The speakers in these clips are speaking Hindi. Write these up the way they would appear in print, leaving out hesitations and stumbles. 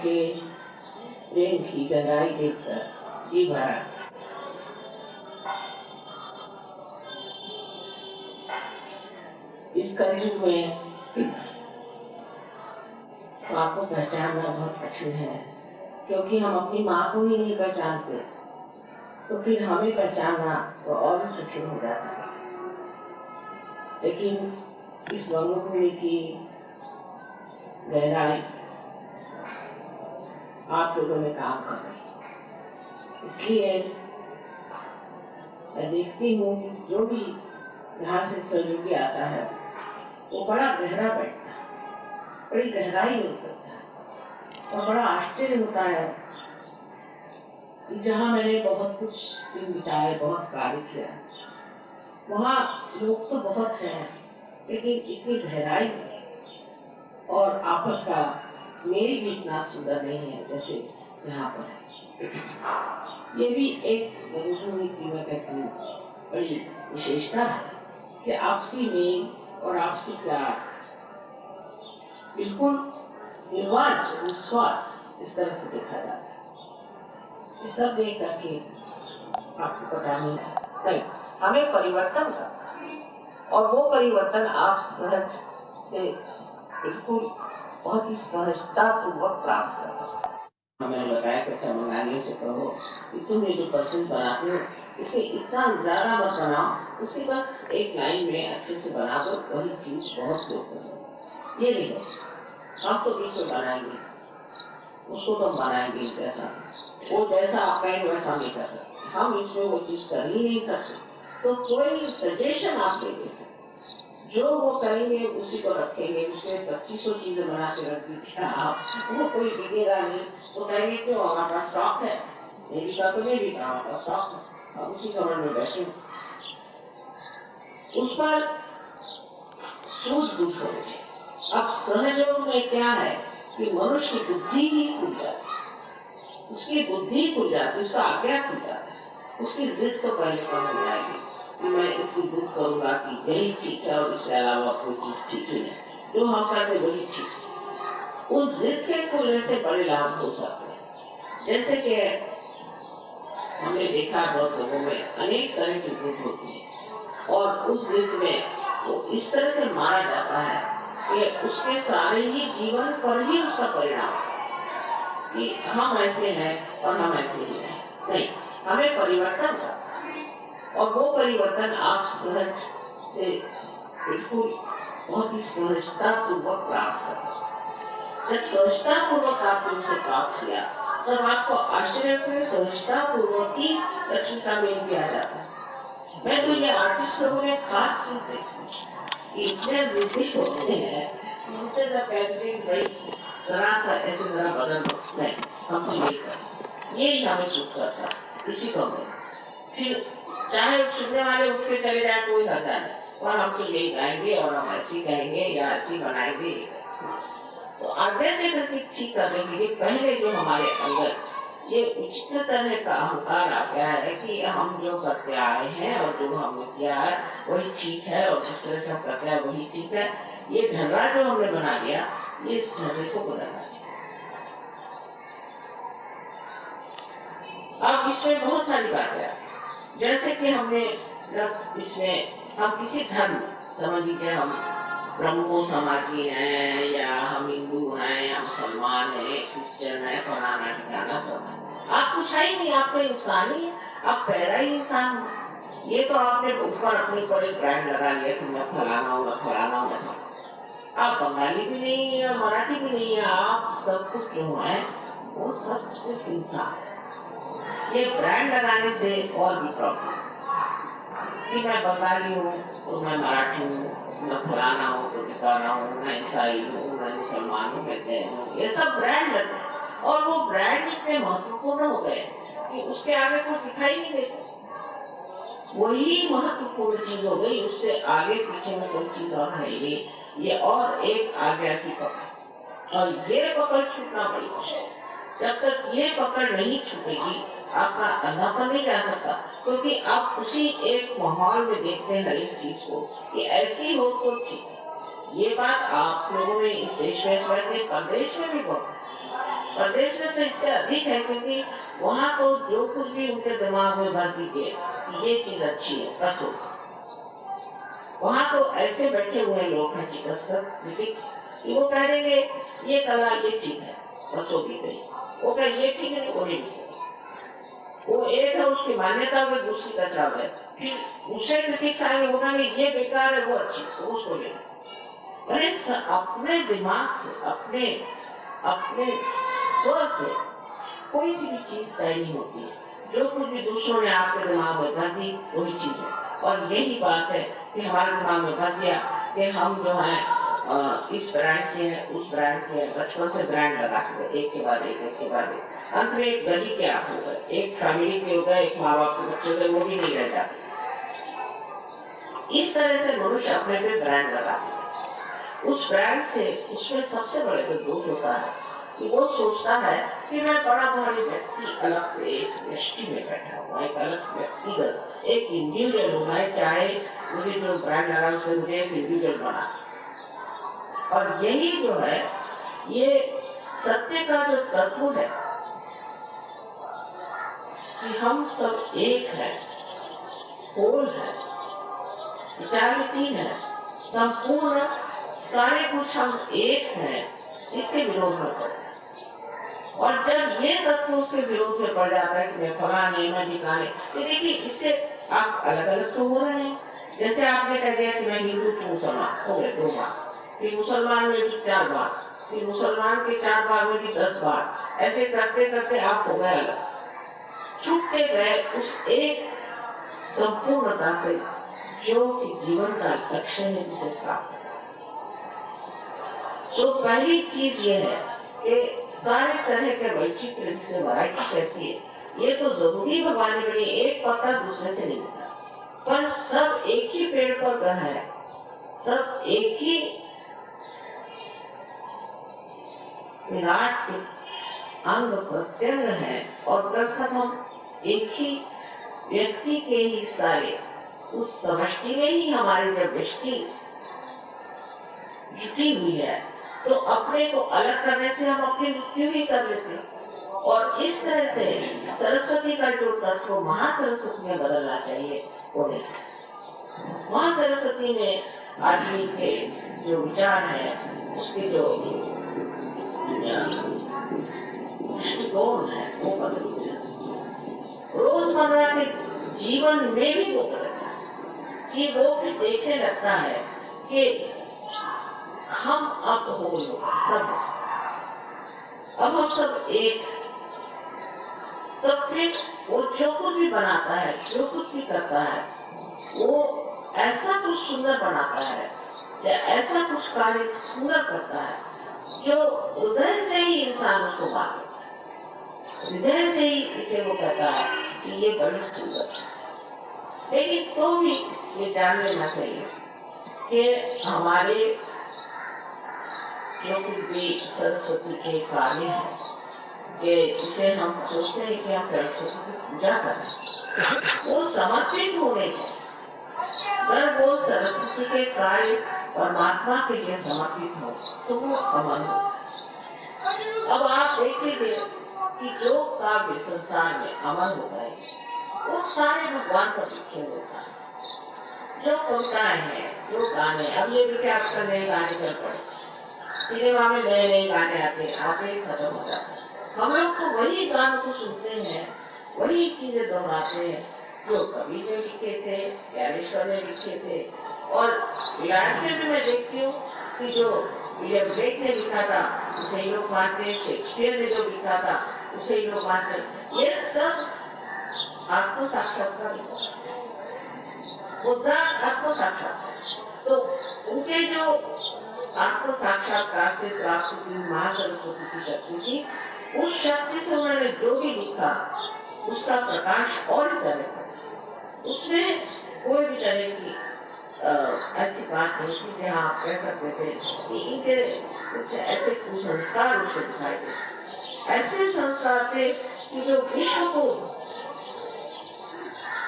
के प्रेम की गहराई देखकर जी भरा। इस कलयुग में माँ को पहचानना बहुत कठिन है, क्योंकि हम अपनी माँ को ही नहीं पहचानते, तो फिर हमें पहचानना तो और भी कठिन हो जाता है। लेकिन इस रंगभूमि की गहराई आप लोगों में काम कर रही है, इसलिए मैं देखती हूँ कि जो भी यहाँ से सहयोगी आता है वो बड़ा गहरा बैठता है, बड़ी गहराई में उतरता है और बड़ा आश्चर्य होता है कि जहाँ मैंने बहुत कुछ दिन बिताए, बहुत कार्य किया, वहाँ लोग तो बहुत हैं, लेकिन इतनी गहराई और आपस का मेल भी इतना सुंदर नहीं है जैसे यहाँ पर है। ये भी एक रंगभूमि की बड़ी विशेषता है कि आपसी मेल और आपसी प्यार बिल्कुल निर्वाण निस्वार्थ इस तरह से देखा जाता है। ये सब देख करके आपको पता नहीं, हमें परिवर्तन करना है और वो परिवर्तन आप सहज से बिल्कुल बहुत ही सहजता पूर्वक प्राप्त कर सकते हैं। हमें बताया कि मंगाने से कहो कि तुम ये जो पर्सन बनाते हो इसके इतना ज्यादा मत बनाओ, उसके बस एक लाइन में अच्छे से बना दो, वही चीज बहुत लोग पसंद। ये नहीं हम तो बिल्कुल बनाएंगे, उसको तो बनाएंगे जैसा वो जैसा आप कहेंगे वैसा नहीं कर सकते, हम इसमें वो चीज कर ही नहीं सकते। तो कोई सजेशन आप नहीं दे सकते, जो वो करेंगे उसी को रखेंगे। उसमें 2500 चीजें बना के रख दी थी आप, वो कोई बिकेगा नहीं तो कहेंगे क्यों, हमारे पास स्टॉक है, नहीं बिका तो नहीं बिका, हमारे पास स्टॉक है, अब उसी कमर में बैठे उस पर सूझबूझ होनी चाहिए। अब सहयोग में क्या है कि मनुष्य की बुद्धि ही खुल जाती, उसकी बुद्धि खुल जाती, उसका आज्ञा खुल जाता है, उसकी जिद तो पहले कम हो जाएगी कि मैं इसकी जिद करूंगा कि यही ठीक है और इसके अलावा कोई चीज ठीक नहीं, जो हम करते वही ठीक है। उस जिद के खुलने से बड़े लाभ हो सकते हैं। जैसे कि हमने देखा बहुत लोगों में अनेक तरह की जिद होती है और उस जिद में वो इस तरह से मारा जाता है कि उसके सारे ही जीवन पर ही उसका परिणाम कि हम ऐसे हैं और हम ऐसे ही नहीं, हमें परिवर्तन करना और वो परिवर्तन आप सहज से बिल्कुल बहुत ही सहजता पूर्वक प्राप्त कर सकते। जब सहजता पूर्वक आपने उसे प्राप्त किया तब आपको आश्चर्य में सहजता पूर्वक ही लक्ष्मी का मेल किया जाता है। मैं तो ये आर्टिस्ट लोगों में खास चीज देखी, इतने वृद्धि होते हैं उनसे जब कहते भाई जरा सा ऐसे जरा बदल नहीं, हम तो ये हमें सुख करता इसी को मैं फिर चाहे सुनने वाले उठ के चले जाए कोई हर्जा नहीं, और हम तो यही गाएंगे और हम ऐसी कहेंगे या ऐसी बनाएंगे। तो आगे से करके ठीक करने के लिए पहले जो हमारे अंदर ये उचित तरह का अहंकार आ गया है कि हम जो करते आए हैं और जो हमने किया है वही ठीक है और जिस तरह से हम करते हैं वही ठीक है, ये ढर्रा जो हमने बना लिया, ये इस ढर्रे को बदलना चाहिए। अब इसमें बहुत सारी बातें हैं, जैसे कि हमने इसमें हम किसी धर्म समझ लीजिए, हम ब्रह्मो समाजी हैं या हम हिंदू हैं या मुसलमान हैं, क्रिश्चियन है, फलाना ठिकाना सब है। आप कुछ है ही नहीं, आप तो इंसान ही है, आप पैदा ही इंसान हो। ये तो आपने ऊपर अपने ऊपर एक ब्रांड लगा लिया कि मैं फलाना हूँ, मैं फलाना हूँ, मैं। आप बंगाली भी नहीं है, मराठी भी नहीं है, आप सब कुछ जो है वो सब सिर्फ इंसान है। ये ब्रांड लगाने से और भी प्रॉब्लम कि मैं बंगाली हूँ तो मैं मराठी हूँ, मैं फलाना हूँ तो ठिकाना हूँ, मैं ईसाई हूँ, मैं मुसलमान हूँ, मैं जैन हूँ, ये सब ब्रांड लगे और वो ब्रांड इतने महत्वपूर्ण हो गए कि उसके आगे कुछ दिखाई नहीं देता। वही महत्वपूर्ण चीज हो गई, उससे आगे पीछे में कोई चीज और है नहीं। ये और एक आज्ञा की पकड़, और ये पकड़ छूटना बड़ी मुश्किल। जब तक ये पकड़ नहीं छूटेगी आपका अंधापन नहीं जा सकता, क्योंकि आप उसी एक माहौल में देखते हैं हर एक चीज को कि ऐसी हो तो ठीक। ये बात आप लोगों में इस देश में, परदेश में भी बहुत, प्रदेश में तो इससे अधिक है, क्योंकि वहाँ तो जो कुछ भी उनके दिमाग में भर दीजिए कि ये चीज अच्छी है, बस हो। वहाँ तो ऐसे बैठे हुए लोग हैं चिकित्सक, क्रिटिक्स, कि वो कह देंगे ये कला ये ठीक है, बस हो भी गई। वो कह ये ठीक है, वो नहीं। वो एक है उसकी मान्यता में, दूसरी का चाव है। फिर दूसरे क्रिटिक्स आएंगे, वो कहेंगे ये बेकार है, वो अच्छी, तो उसको ले। अपने दिमाग से, अपने अपने स्व से कोई सी भी चीज तय नहीं होती है। जो कुछ भी दूसरों ने आपके दिमाग में भर दी वही चीज है। और यही बात है कि हमारे दिमाग में भर दिया कि हम जो है इस ब्रांड के हैं, उस ब्रांड के हैं, बचपन से ब्रांड लगा के एक के बाद एक, एक के बाद एक। अंत में एक गली के आप हो गए, एक फैमिली के हो गए, एक माँ बाप के बच्चे हो, वो भी नहीं रह जाते। इस तरह से मनुष्य अपने पे ब्रांड लगाते हैं। उस ब्रांड से उसमें सबसे बड़े जो दोष होता है कि वो सोचता है कि मैं बड़ा भारी व्यक्ति अलग से एक व्यक्ति में बैठा हुआ, एक अलग व्यक्तिगत, एक इंडिविजुअल हूँ। मैं चाहे मुझे जो ब्रांड लगा उसे मुझे एक इंडिविजुअल बना। और यही जो है ये सत्य का जो तत्व है कि हम सब एक है, होल है, इटैलिटी है, संपूर्ण सारे कुछ हम एक हैं, इसके विरोध में पड़े। और जब ये तत्व उसके विरोध में पड़ जाता है कि मैं फलाने मैं ठिकाने, तो देखिए इससे आप अलग अलग तो हो रहे हैं। जैसे आपने कह दिया कि मैं हिंदू तो मुसलमान हो गए 2 बार, फिर मुसलमान में भी 4 बार, फिर मुसलमान के 4 बार में भी 10 बार, ऐसे करते करते आप हो गए अलग, छूटते गए उस एक संपूर्णता से जो कि जीवन का लक्ष्य है जिसे प्राप्त। तो पहली चीज ये है कि सारे तरह के वैचित्र जिसे वैरायटी कहती है, ये तो जरूरी भगवान ने बनी, एक पत्ता दूसरे से नहीं मिलता, पर सब एक ही पेड़ पर गह है, सब एक ही विराट अंग प्रत्यंग है। और जब सब हम एक ही व्यक्ति के ही सारे उस समष्टि में ही हमारी जब दृष्टि जुटी हुई है, तो अपने को अलग करने से हम अपनी मृत्यु ही कर लेते हैं। और इस तरह से सरस्वती का जो तत्व महासरस्वती में बदलना चाहिए वो नहीं। महासरस्वती में आदमी के जो विचार है, उसके जो दृष्टिकोण है वो बदल जाता है। रोजमर्रा के जीवन में भी वो बदलता है कि वो भी देखने लगता है कि हम अब हो सब, अब हम सब एक। तब फिर वो जो कुछ भी बनाता है, जो कुछ भी करता है, वो ऐसा कुछ सुंदर बनाता है या ऐसा कुछ कार्य सुंदर करता है जो हृदय से ही इंसान उसको मानता है, हृदय से ही इसे वो कहता है कि ये बड़ी सुंदर है। लेकिन तो भी ये जान लेना चाहिए कि हमारे जो कुछ भी सरस्वती के कार्य है कि इसे हम सोचते हैं कि हम सरस्वती की पूजा करें, वो समर्पित होने चाहिए। अगर वो सरस्वती के कार्य परमात्मा के लिए समर्पित हो तो वो अमर हो। अब आप देखिए कि जो काव्य संसार में अमर हो गए वो सारे भगवान का पीछे होता है। जो कविताएं हैं, जो गाने, अब ये देखिए आपका नए गाने चल पड़े, सिनेमा में नए नए गाने आते ही खत्म हो जाते हैं। हम लोग तो वही गानों को सुनते हैं, वही चीजें दोहराते हैं जो कवि ने लिखे थे, ज्ञानेश्वर ने लिखे थे। और विराट में भी मैं देखती हूँ कि जो विलियम ब्लेक ने लिखा था उसे ही लोग मानते, शेक्सपियर ने जो लिखा था उसे ही लोग मानते। ये सब आत्म साक्षात्कार, मुद्रा आत्म साक्षात्कार। तो उनके जो आत्म साक्षात्कार से प्राप्त हुई महासरस्वती की शक्ति थी, उस शक्ति से उन्होंने जो भी लिखा उसका प्रकाश और तरह का, उसमें कोई भी तरह की ऐसी बात नहीं थी जहाँ आप कह सकते थे कि इनके कुछ ऐसे कुसंस्कार उसे दिखाई दे। ऐसे संस्कार थे कि जो विश्व को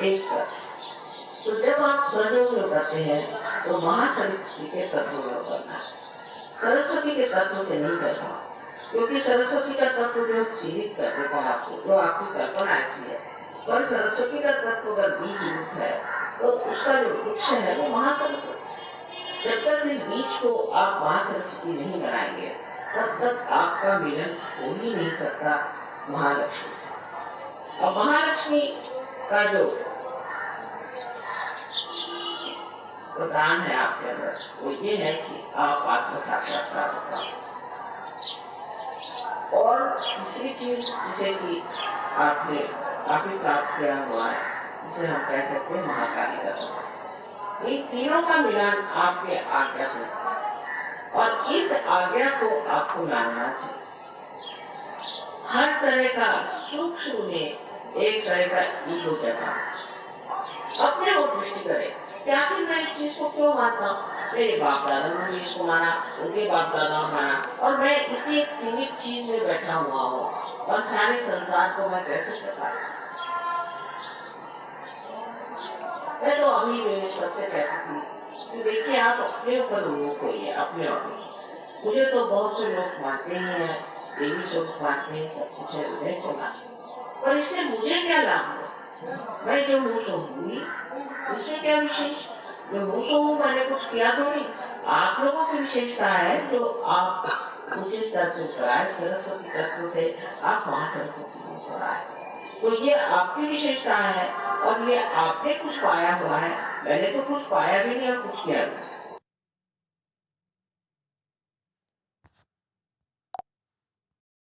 एक कर। तो जब आप सहयोग करते हैं तो महासरस्वती के तत्व में करना, सरस्वती के तत्व से नहीं करना। क्योंकि सरस्वती का तत्व जो सीमित कर देता है आपको, जो आपकी कल्पना ऐसी है, पर सरस्वती का तत्व अगर बीज रूप है तो उसका जो वृक्ष है वो महासरस्वती। जब तक इस बीज को आप महासरस्वती नहीं बनाएंगे तब तक आपका मिलन हो ही नहीं सकता महालक्ष्मी से। और महालक्ष्मी का जो प्रदान है आपके अंदर वो ये है कि आप आत्म साक्षात्कार होता। और तीसरी चीज जिसे कि आपने काफी प्राप्त किया हुआ है, जिसे हम कह सकते हैं महाकाली का स्वभाव। इन तीनों का मिलान आपके आज्ञा से, और इस आज्ञा को आपको मानना चाहिए। हर तरह का सूक्ष्म में एक तरह का ईगो जता, अपने को दृष्टि करे कि आखिर मैं इस चीज को क्यों मानता हूँ, मेरे बाप दादा ने इसको माना, उनके बाप दादा ने माना, और मैं इसी एक सीमित चीज में बैठा हुआ हूँ, और सारे संसार को मैं कैसे बता। मैं तो अभी मेरे सबसे कहती थी कि देखिए आप अपने ऊपर रोक होइए, अपने ऊपर। मुझे तो बहुत से लोग मानते ही हैं, देवी स्वरूप मानते हैं, सब कुछ है, उदय से मानते, पर इससे मुझे क्या लाभ है? मैं जो हूँ तो हूँ ही, इसमें क्या विशेष? जो हूँ तो हूँ, मैंने कुछ किया तो नहीं। आप लोगों की विशेषता है जो आप ऊंचे स्तर से उतर आए, सरस्वती तत्व से आप वहाँ सरस्वती में उतर आए, तो ये आपकी विशेषता है, और ये आपने कुछ पाया हुआ है, मैंने तो कुछ पाया भी नहीं और कुछ किया नहीं।